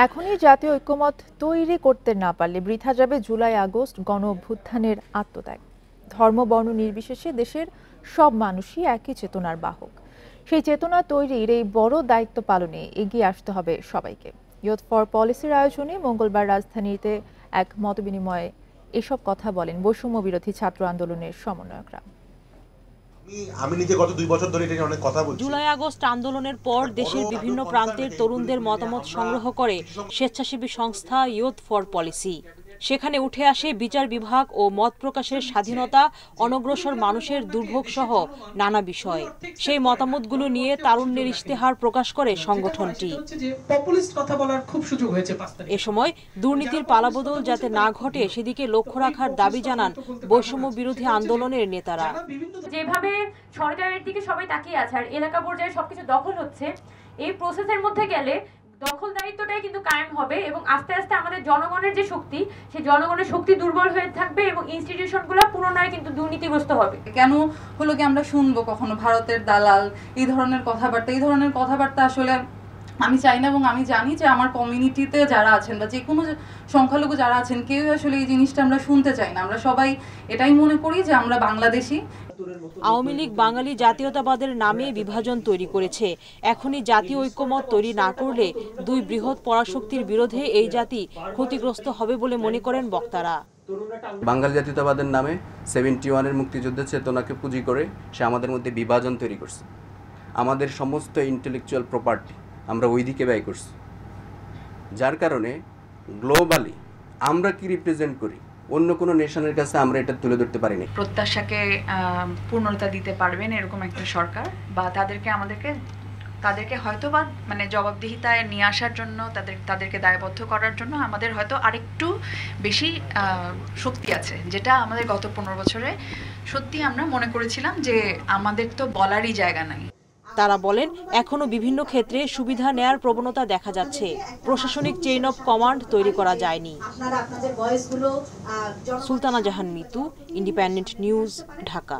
এখনই জাতীয় ঐক্যমত তৈরি করতে না পারলে বৃথা যাবে জুলাই আগস্ট গণ অভ্যুত্থানের আত্মত্যাগ। ধর্ম বর্ণ নির্বিশেষে দেশের সব মানুষই একই চেতনার বাহক। সেই চেতনা তৈরির এই বড় দায়িত্ব পালনে এগিয়ে আসতে হবে সবাইকে। ইয়ুথ ফর পলিসির আয়োজনে মঙ্গলবার রাজধানীতে এক মতবিনিময়ে এসব কথা বলেন বৈষম্য বিরোধী ছাত্র আন্দোলনের সমন্বয়করা। আমি নিজে গত 2 বছর ধরে এটা নিয়ে অনেক কথা বলছি। জুলাই আগস্ট আন্দোলনের পর দেশের বিভিন্ন প্রান্তের তরুণদের মতামত সংগ্রহ করে স্বেচ্ছাসেবী সংস্থা ইয়ুথ ফর পলিসি। সেখানে উঠে আসে বিচার বিভাগ ও মত প্রকাশের স্বাধীনতা, অনগ্রসর মানুষের দুর্ভোগ সহ নানা বিষয়। সেই মতামতগুলো নিয়ে তারুণ্যের ইশতেহার প্রকাশ করে সংগঠনটি। এ সময় দুর্নীতির পালাবদল যাতে না ঘটে সেদিকে লক্ষ্য রাখার দাবি জানান বৈষম্য বিরোধী আন্দোলনের নেতারা। যেভাবে সরকারের দিকে সবাই তাকিয়ে আছে আর এলাকা পর্যায়ে সবকিছু দখল হচ্ছে, এই প্রসেসের মধ্যে গেলে দখল দায়িত্বটাই কিন্তু কায়েম হবে এবং আস্তে আস্তে আমাদের জনগণের যে শক্তি, সেই জনগণের শক্তি দুর্বল হয়ে থাকবে এবং ইনস্টিটিউশনগুলো পুনরায় কিন্তু দুর্নীতিগ্রস্ত হবে। কেন হলো কি আমরা শুনবো কখনো ভারতের দালাল এই ধরনের কথাবার্তা আসলে আমি চাই না। এবং আমি জানি যে আমার কমিউনিটিতে যারা আছেন বা যে কোনো সংখ্যালঘু যারা আছেন কেউ আসলে এই জিনিসটা আমরা শুনতে চাই না। আমরা সবাই এটাই মনে করি যে আমরা বাংলাদেশি। আওয়ামী লীগ বাঙালি জাতীয়তাবাদের নামে বিভাজন তৈরি করেছে। এখনই জাতীয় ঐক্যমত তৈরি না করলে দুই বৃহৎ পরাশক্তির বিরোধে এই জাতি ক্ষতিগ্রস্ত হবে বলে মনে করেন বক্তারা। বাঙালি জাতীয়তাবাদের নামে 71-এর মুক্তিযুদ্ধের চেতনাকে পুঁজি করে সে আমাদের মধ্যে বিভাজন তৈরি করছে। আমাদের সমস্ত ইন্টেলেকচুয়াল প্রপার্টি আমরা ওই দিকে ব্যয় করছি, যার কারণে গ্লোবালি আমরা কি রিপ্রেজেন্ট করি অন্য কোনো নেশনের কাছে আমরা এটা তুলে ধরতে পারিনি। প্রত্যাশাকে পূর্ণতা দিতে পারবেন এরকম একটা সরকার বা তাদেরকে হয়তো বা মানে জবাবদিহিতায় নিয়ে আসার জন্য তাদেরকে দায়বদ্ধ করার জন্য আমাদের হয়তো আরেকটু বেশি শক্তি আছে, যেটা আমাদের গত 15 বছরে সত্যি আমরা মনে করেছিলাম যে আমাদের তো বলারই জায়গা নাই। তারা বলেন এখনো বিভিন্ন ক্ষেত্রে সুবিধা নেয়ার প্রবণতা দেখা যাচ্ছে, প্রশাসনিক চেইন অফ কমান্ড তৈরি করা যায়নি। সুলতানা জাহান মিতু, ইন্ডিপেন্ডেন্ট নিউজ, ঢাকা।